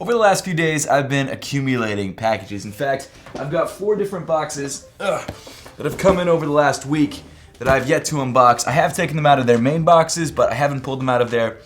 Over the last few days, I've been accumulating packages. In fact, I've got 4 different boxes that have come in over the last week that I've yet to unbox. I have taken them out of their main boxes, but I haven't pulled them out of their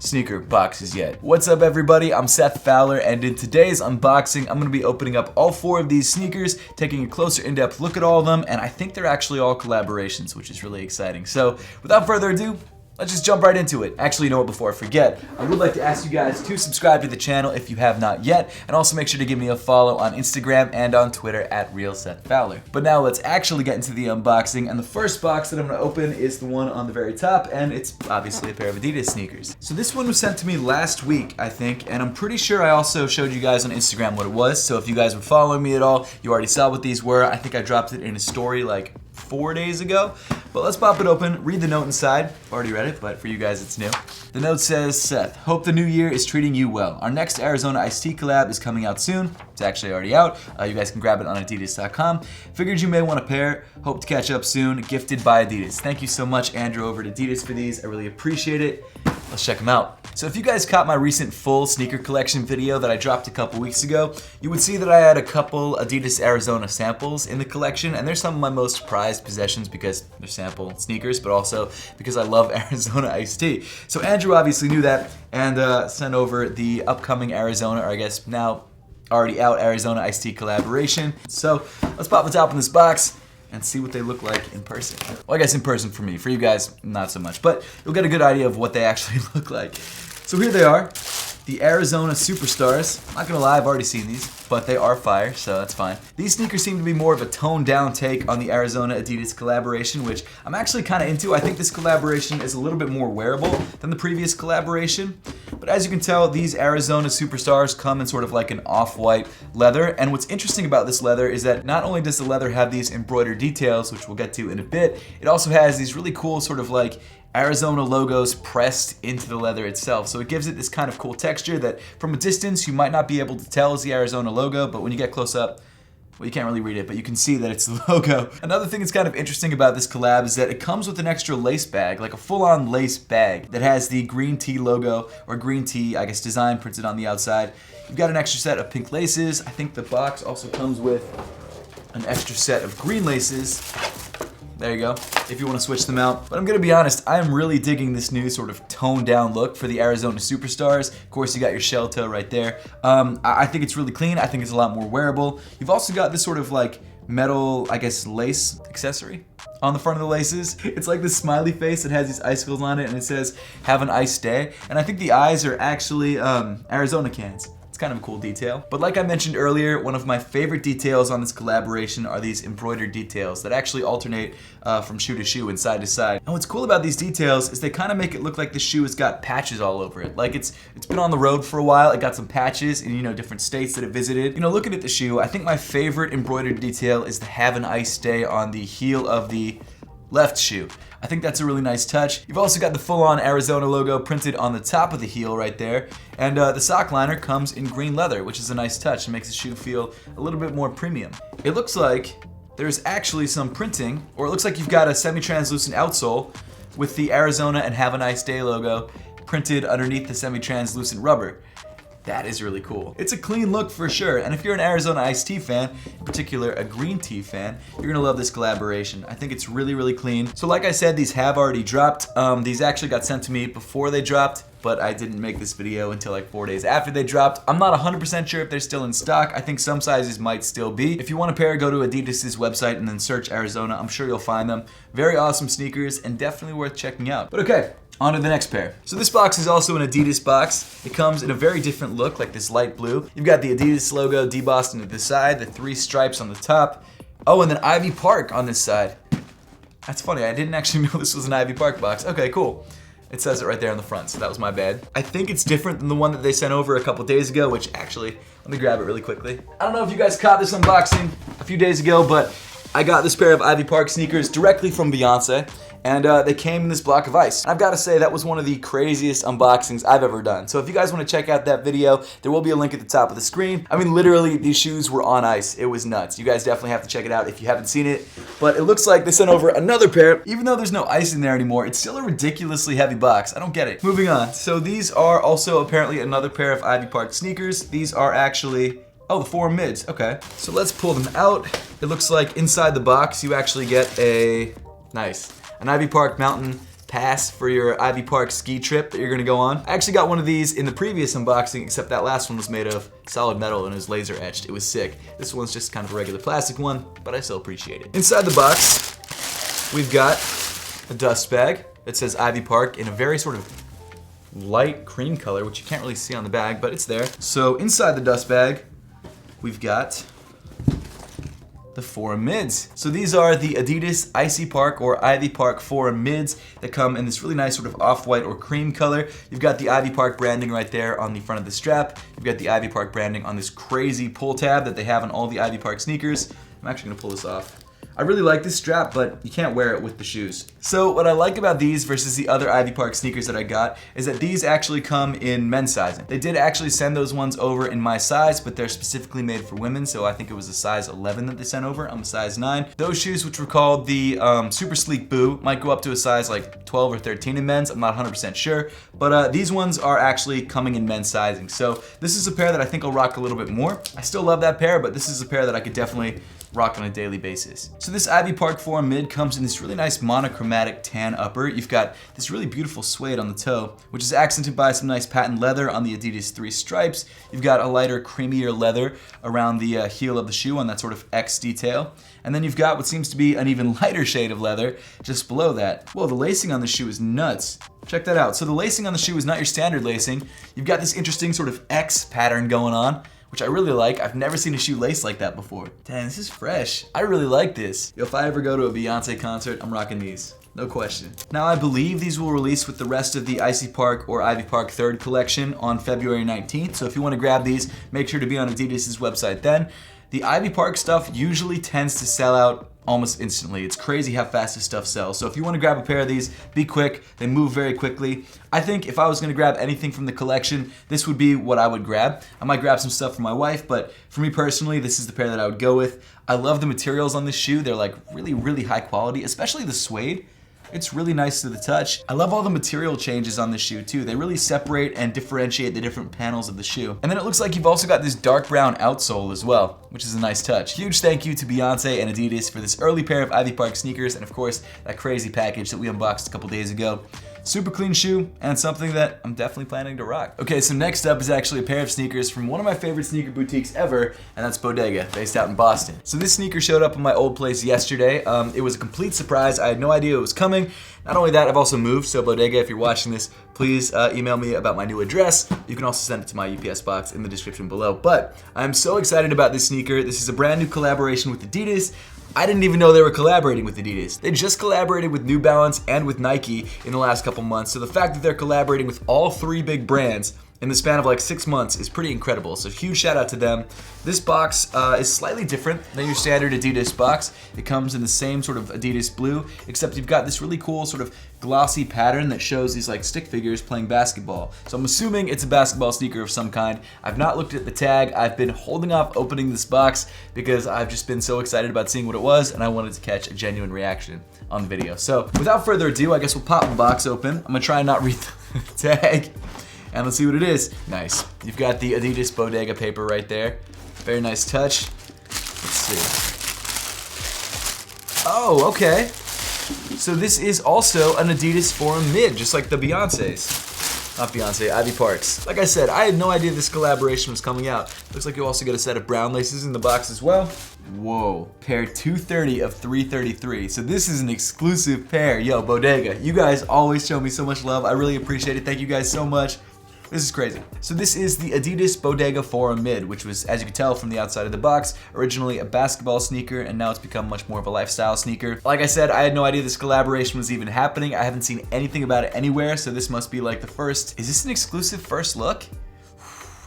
sneaker boxes yet. What's up, everybody? I'm Seth Fowler, and in today's unboxing, I'm going to be opening up all 4 of these sneakers, taking a closer in-depth look at all of them, and I think they're actually all collaborations, which is really exciting. So, without further ado, let's just jump right into it. Actually, you know what, before I forget, I would like to ask you guys to subscribe to the channel if you have not yet, and also make sure to give me a follow on Instagram and on Twitter at RealSethFowler. But now let's actually get into the unboxing, and the first box that I'm gonna open is the one on the very top, and it's obviously a pair of Adidas sneakers. So this one was sent to me last week, I think, and I'm pretty sure I also showed you guys on Instagram what it was, so if you guys were following me at all, you already saw what these were. I think I dropped it in a story like 4 days ago. But let's pop it open, read the note inside. Already read it, but for you guys it's new. The note says, Seth, hope the new year is treating you well. Our next Arizona Iced Tea collab is coming out soon. It's actually already out. You guys can grab it on adidas.com. Figured you may want a pair. Hope to catch up soon. Gifted by Adidas. Thank you so much, Andrew, over at Adidas for these. I really appreciate it. Let's check them out. So if you guys caught my recent full sneaker collection video that I dropped a couple weeks ago, you would see that I had a couple Adidas Arizona samples in the collection, and they're some of my most prized possessions because they're sample sneakers, but also because I love Arizona Iced Tea. So Andrew obviously knew that and sent over the upcoming Arizona, or I guess now already out Arizona Iced Tea collaboration. So let's pop the top in this box and see what they look like in person. Well, I guess in person for me. For you guys, not so much. But you'll get a good idea of what they actually look like. So here they are, the Arizona Superstars. I'm not gonna lie, I've already seen these, but they are fire, so that's fine. These sneakers seem to be more of a toned down take on the Arizona Adidas collaboration, which I'm actually kind of into. I think this collaboration is a little bit more wearable than the previous collaboration. But as you can tell, these Arizona Superstars come in sort of like an off-white leather. And what's interesting about this leather is that not only does the leather have these embroidered details, which we'll get to in a bit, it also has these really cool sort of like Arizona logos pressed into the leather itself. So it gives it this kind of cool texture that from a distance you might not be able to tell is the Arizona logo, but when you get close up, well, you can't really read it, but you can see that it's the logo. Another thing that's kind of interesting about this collab is that it comes with an extra lace bag, like a full-on lace bag that has the green tea logo, or green tea, I guess, design printed on the outside. You've got an extra set of pink laces. I think the box also comes with an extra set of green laces. There you go, if you want to switch them out. But I'm gonna be honest, I am really digging this new sort of toned down look for the Arizona Superstars. Of course, you got your shell toe right there. I think it's really clean. I think it's a lot more wearable. You've also got this sort of like metal, I guess, lace accessory on the front of the laces. It's like this smiley face that has these icicles on it, and it says, have an iced day. And I think the eyes are actually Arizona cans. Kind of a cool detail. But like I mentioned earlier, one of my favorite details on this collaboration are these embroidered details that actually alternate from shoe to shoe and side to side. And what's cool about these details is they kind of make it look like the shoe has got patches all over it. Like it's been on the road for a while. It got some patches in, you know, different states that it visited. You know, looking at the shoe, I think my favorite embroidered detail is the have an iced day on the heel of the left shoe. I think that's a really nice touch. You've also got the full-on Arizona logo printed on the top of the heel right there. And the sock liner comes in green leather, which is a nice touch and makes the shoe feel a little bit more premium. It looks like there's actually some printing, or it looks like you've got a semi-translucent outsole with the Arizona and Have a Nice Day logo printed underneath the semi-translucent rubber. That is really cool. It's a clean look for sure, and if you're an Arizona Iced Tea fan, in particular a green tea fan, you're gonna love this collaboration. I think it's really, really clean. So like I said, these have already dropped. These actually got sent to me before they dropped, but I didn't make this video until like 4 days after they dropped. I'm not 100% sure if they're still in stock. I think some sizes might still be. If you want a pair, go to Adidas's website and then search Arizona. I'm sure you'll find them. Very awesome sneakers and definitely worth checking out. But okay, on to the next pair. So this box is also an Adidas box. It comes in a very different look, like this light blue. You've got the Adidas logo debossed into the side, the 3 stripes on the top. Oh, and then Ivy Park on this side. That's funny, I didn't actually know this was an Ivy Park box. Okay, cool. It says it right there on the front, so that was my bad. I think it's different than the one that they sent over a couple days ago, which actually, let me grab it really quickly. I don't know if you guys caught this unboxing a few days ago, but I got this pair of Ivy Park sneakers directly from Beyonce. and they came in this block of ice. And I've got to say, that was one of the craziest unboxings I've ever done. So if you guys want to check out that video, there will be a link at the top of the screen. I mean, literally, these shoes were on ice. It was nuts. You guys definitely have to check it out if you haven't seen it. But it looks like they sent over another pair. Even though there's no ice in there anymore, it's still a ridiculously heavy box. I don't get it. Moving on. So these are also apparently another pair of Ivy Park sneakers. These are actually, oh, the Forum Mids. Okay. So let's pull them out. It looks like inside the box you actually get an Ivy Park Mountain Pass for your Ivy Park ski trip that you're gonna go on. I actually got one of these in the previous unboxing, except that last one was made of solid metal and it was laser etched. It was sick. This one's just kind of a regular plastic one, but I still appreciate it. Inside the box, we've got a dust bag that says Ivy Park in a very sort of light cream color, which you can't really see on the bag, but it's there. So inside the dust bag, we've got the Forum Mids. So these are the Adidas Icy Park or Ivy Park Forum Mids that come in this really nice sort of off-white or cream color. You've got the Ivy Park branding right there on the front of the strap. You've got the Ivy Park branding on this crazy pull tab that they have on all the Ivy Park sneakers. I'm actually gonna pull this off. I really like this strap, but you can't wear it with the shoes. So what I like about these versus the other Ivy Park sneakers that I got is that these actually come in men's sizing. They did actually send those ones over in my size, but they're specifically made for women, so I think it was a size 11 that they sent over. I'm a size 9. Those shoes, which were called the Super Sleek Boo, might go up to a size like 12 or 13 in men's. I'm not 100% sure, but these ones are actually coming in men's sizing. So this is a pair that I think I'll rock a little bit more. I still love that pair, but this is a pair that I could definitely rock on a daily basis. So this Ivy Park Forum Mid comes in this really nice monochromatic tan upper. You've got this really beautiful suede on the toe, which is accented by some nice patent leather on the Adidas 3 stripes. You've got a lighter, creamier leather around the heel of the shoe on that sort of X detail. And then you've got what seems to be an even lighter shade of leather just below that. Whoa, the lacing on the shoe is nuts. Check that out. So the lacing on the shoe is not your standard lacing. You've got this interesting sort of X pattern going on, which I really like. I've never seen a shoe laced like that before. Dang, this is fresh. I really like this. If I ever go to a Beyonce concert, I'm rocking these. No question. Now I believe these will release with the rest of the Icy Park or Ivy Park 3rd collection on February 19th. So if you want to grab these, make sure to be on Adidas' website then. The Ivy Park stuff usually tends to sell out almost instantly. It's crazy how fast this stuff sells. So if you want to grab a pair of these, be quick. They move very quickly. I think if I was going to grab anything from the collection, this would be what I would grab. I might grab some stuff for my wife, but for me personally, this is the pair that I would go with. I love the materials on this shoe. They're like really, really high quality, especially the suede. It's really nice to the touch. I love all the material changes on this shoe too. They really separate and differentiate the different panels of the shoe. And then it looks like you've also got this dark brown outsole as well, which is a nice touch. Huge thank you to Beyonce and Adidas for this early pair of Ivy Park sneakers, and of course, that crazy package that we unboxed a couple days ago. Super clean shoe, and something that I'm definitely planning to rock. Okay, so next up is actually a pair of sneakers from one of my favorite sneaker boutiques ever, and that's Bodega, based out in Boston. So this sneaker showed up in my old place yesterday. It was a complete surprise. I had no idea it was coming. Not only that, I've also moved, so Bodega, if you're watching this, please email me about my new address. You can also send it to my UPS box in the description below. But I'm so excited about this sneaker. This is a brand new collaboration with Adidas. I didn't even know they were collaborating with Adidas. They just collaborated with New Balance and with Nike in the last couple months, so the fact that they're collaborating with all 3 big brands in the span of like 6 months is pretty incredible. So huge shout out to them. This box is slightly different than your standard Adidas box. It comes in the same sort of Adidas blue, except you've got this really cool sort of glossy pattern that shows these like stick figures playing basketball. So I'm assuming it's a basketball sneaker of some kind. I've not looked at the tag. I've been holding off opening this box because I've just been so excited about seeing what it was, and I wanted to catch a genuine reaction on the video. So without further ado, I guess we'll pop the box open. I'm gonna try and not read the tag. And let's see what it is. Nice. You've got the Adidas Bodega paper right there. Very nice touch. Let's see. Oh, okay. So this is also an Adidas Forum Mid, just like the Beyonce's. Not Beyonce, Ivy Parks. Like I said, I had no idea this collaboration was coming out. Looks like you also get a set of brown laces in the box as well. Whoa, pair 230 of 333. So this is an exclusive pair. Yo, Bodega, you guys always show me so much love. I really appreciate it. Thank you guys so much. This is crazy. So this is the Adidas Bodega Forum Mid, which was, as you can tell from the outside of the box, originally a basketball sneaker, and now it's become much more of a lifestyle sneaker. Like I said, I had no idea this collaboration was even happening. I haven't seen anything about it anywhere, so this must be like the first. Is this an exclusive first look?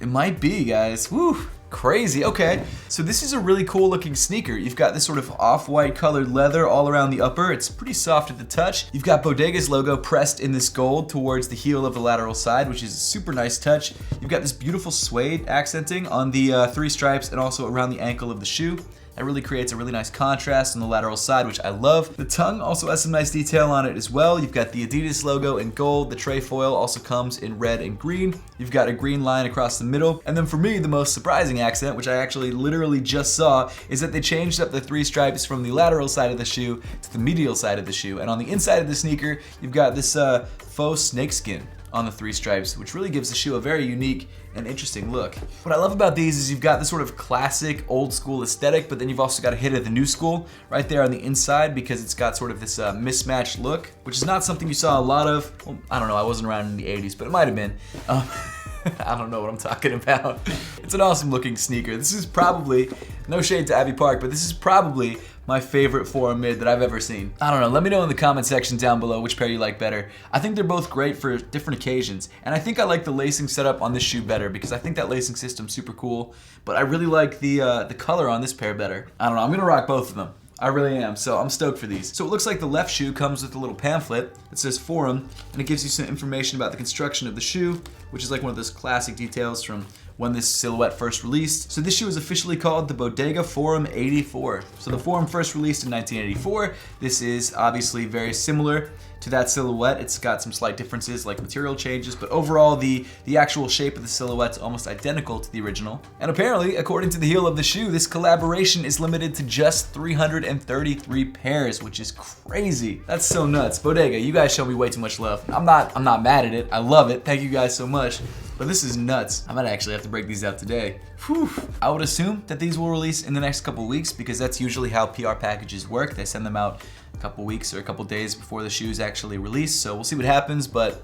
It might be, guys. Woo. Crazy. Okay, so this is a really cool looking sneaker. You've got this sort of off-white colored leather all around the upper. It's pretty soft at the touch. You've got Bodega's logo pressed in this gold towards the heel of the lateral side, which is a super nice touch. You've got this beautiful suede accenting on the 3 stripes and also around the ankle of the shoe. That really creates a really nice contrast on the lateral side, which I love. The tongue also has some nice detail on it as well. You've got the Adidas logo in gold. The trefoil also comes in red and green. You've got a green line across the middle. And then for me, the most surprising accent, which I actually literally just saw, is that they changed up the 3 stripes from the lateral side of the shoe to the medial side of the shoe. And on the inside of the sneaker, you've got this faux snakeskin on the 3 stripes, which really gives the shoe a very unique and interesting look. What I love about these is you've got this sort of classic old school aesthetic, but then you've also got a hit of the new school right there on the inside because it's got sort of this mismatched look, which is not something you saw a lot of. Well, I don't know, I wasn't around in the 80s, but it might have been. I don't know what I'm talking about. It's an awesome looking sneaker. This is probably, no shade to Abbey Park, but this is probably my favorite Forum mid that I've ever seen. I don't know, let me know in the comment section down below which pair you like better. I think they're both great for different occasions, and I think I like the lacing setup on this shoe better because I think that lacing system's super cool, but I really like the color on this pair better. I don't know, I'm gonna rock both of them. I really am, so I'm stoked for these. So it looks like the left shoe comes with a little pamphlet that says Forum, and it gives you some information about the construction of the shoe, which is like one of those classic details from when this silhouette first released. So this shoe is officially called the Bodega Forum 84. So the Forum first released in 1984. This is obviously very similar to that silhouette. It's got some slight differences like material changes, but overall the actual shape of the silhouette's almost identical to the original. And apparently, according to the heel of the shoe, this collaboration is limited to just 333 pairs, which is crazy. That's so nuts. Bodega, you guys show me way too much love. I'm not mad at it. I love it. Thank you guys so much. But this is nuts. I might actually have to break these out today. Whew. I would assume that these will release in the next couple weeks because that's usually how PR packages work. They send them out a couple weeks or a couple days before the shoes actually release. So we'll see what happens, but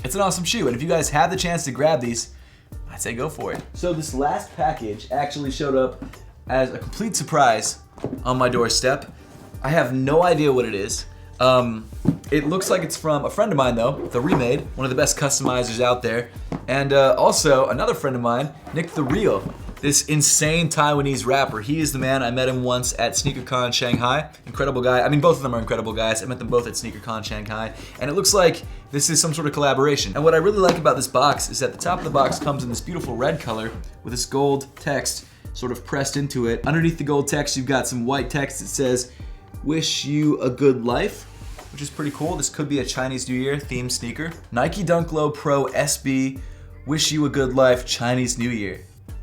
it's an awesome shoe. And if you guys have the chance to grab these, I'd say go for it. So this last package actually showed up as a complete surprise on my doorstep. I have no idea what it is. It looks like it's from a friend of mine though, The Remade, one of the best customizers out there. And also another friend of mine, Nick the Real, this insane Taiwanese rapper. He is the man. I met him once at SneakerCon Shanghai. Incredible guy. I mean, both of them are incredible guys. I met them both at SneakerCon Shanghai. And it looks like this is some sort of collaboration. And what I really like about this box is that the top of the box comes in this beautiful red color with this gold text sort of pressed into it. Underneath the gold text, you've got some white text that says, "Wish you a good life," which is pretty cool. This could be a Chinese New Year themed sneaker. Nike Dunk Low Pro SB, wish you a good life, Chinese New Year.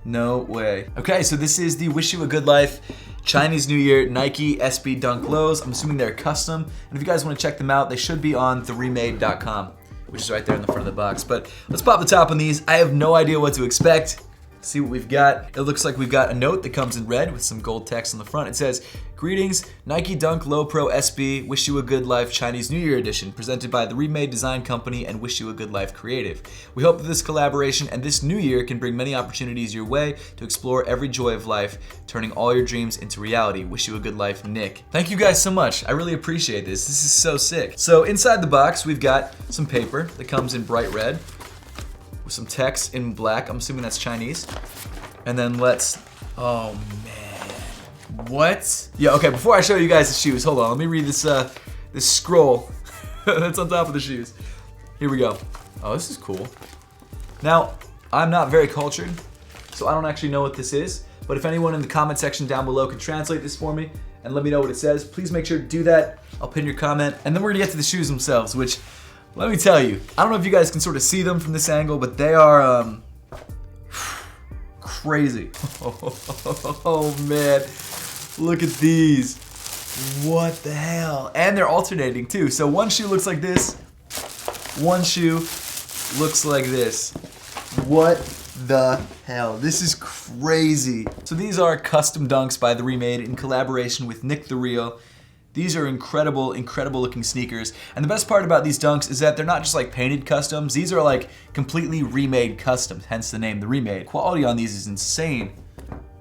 No way. Okay, so this is the Wish You a Good Life Chinese New Year Nike SB Dunk Lows. I'm assuming they're custom. And if you guys want to check them out, they should be on theremade.com, which is right there in the front of the box. But let's pop the top on these. I have no idea what to expect. See what we've got. It looks like we've got a note that comes in red with some gold text on the front. It says, "Greetings, Nike Dunk Low Pro SB, Wish You a Good Life Chinese New Year Edition, presented by the Remade Design Company and Wish You a Good Life Creative. We hope that this collaboration and this new year can bring many opportunities your way to explore every joy of life, turning all your dreams into reality. Wish you a good life, Nick." Thank you guys so much. I really appreciate this. This is so sick. So inside the box, we've got some paper that comes in bright red with some text in black. I'm assuming that's Chinese. And then oh man, what? Yeah, okay, before I show you guys the shoes, hold on, let me read this this scroll that's on top of the shoes. Here we go. Oh, this is cool. Now, I'm not very cultured, so I don't actually know what this is, but if anyone in the comment section down below can translate this for me and let me know what it says, please make sure to do that. I'll pin your comment, and then we're gonna get to the shoes themselves, which, let me tell you, I don't know if you guys can sort of see them from this angle, but they are crazy. Oh man, look at these. What the hell? And they're alternating too. So one shoe looks like this, one shoe looks like this. What the hell? This is crazy. So these are custom dunks by The Remade in collaboration with Nick the Real. These are incredible, incredible looking sneakers. And the best part about these dunks is that they're not just like painted customs. These are like completely remade customs, hence the name The Remade. Quality on these is insane.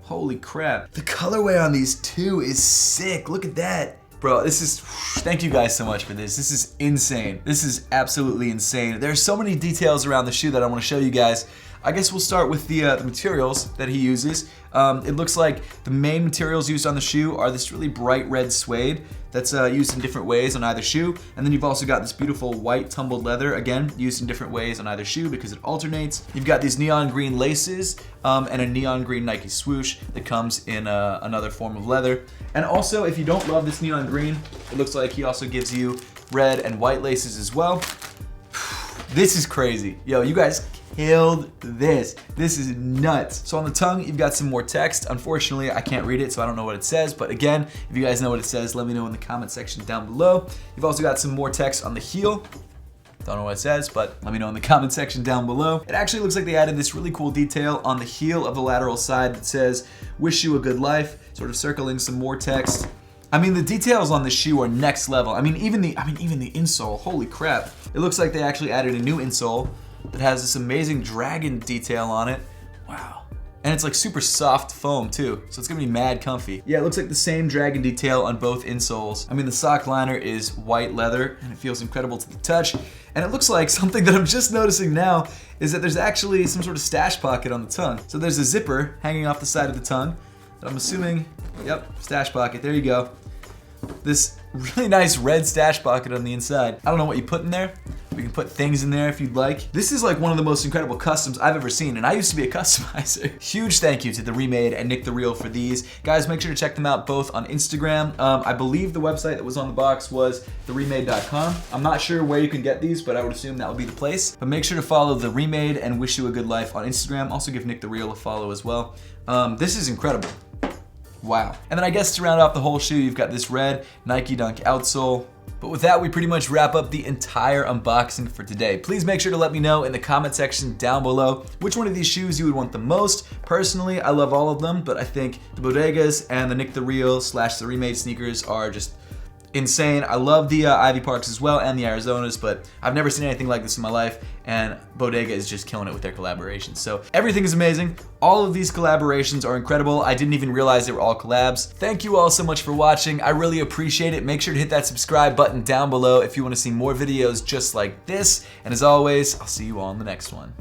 Holy crap. The colorway on these too is sick. Look at that. Bro, this is, thank you guys so much for this. This is insane. This is absolutely insane. There's so many details around the shoe that I want to show you guys. I guess we'll start with the materials that he uses. It looks like the main materials used on the shoe are this really bright red suede that's used in different ways on either shoe. And then you've also got this beautiful white tumbled leather, again, used in different ways on either shoe because it alternates. You've got these neon green laces and a neon green Nike swoosh that comes in another form of leather. And also, if you don't love this neon green, it looks like he also gives you red and white laces as well. This is crazy. Yo, you guys killed this. This is nuts. So on the tongue, you've got some more text. Unfortunately, I can't read it, so I don't know what it says. But again, if you guys know what it says, let me know in the comment section down below. You've also got some more text on the heel. Don't know what it says, but let me know in the comment section down below. It actually looks like they added this really cool detail on the heel of the lateral side that says, "Wish you a good life," sort of circling some more text. I mean, the details on the shoe are next level. I mean, even the insole, holy crap. It looks like they actually added a new insole that has this amazing dragon detail on it. Wow. And it's like super soft foam too, so it's gonna be mad comfy. Yeah, it looks like the same dragon detail on both insoles. I mean, the sock liner is white leather and it feels incredible to the touch. And it looks like something that I'm just noticing now is that there's actually some sort of stash pocket on the tongue. So there's a zipper hanging off the side of the tongue that I'm assuming, yep, stash pocket, there you go. This really nice red stash pocket on the inside. I don't know what you put in there. We can put things in there if you'd like. This is like one of the most incredible customs I've ever seen, and I used to be a customizer. Huge thank you to The Remade and Nick the Real for these. Guys, make sure to check them out both on Instagram. I believe the website that was on the box was theremade.com. I'm not sure where you can get these, but I would assume that would be the place. But make sure to follow The Remade and Wish You a Good Life on Instagram. Also give Nick the Real a follow as well. This is incredible. Wow. And then I guess to round off the whole shoe, you've got this red Nike Dunk outsole. But with that, we pretty much wrap up the entire unboxing for today. Please make sure to let me know in the comment section down below which one of these shoes you would want the most. Personally, I love all of them, but I think the Bodegas and the Nick the Real / the Remade sneakers are just insane. I love the Ivy Parks as well and the Arizonas, but I've never seen anything like this in my life, and Bodega is just killing it with their collaborations. So everything is amazing. All of these collaborations are incredible. I didn't even realize they were all collabs. Thank you all so much for watching. I really appreciate it. Make sure to hit that subscribe button down below if you want to see more videos just like this. And as always, I'll see you all in the next one.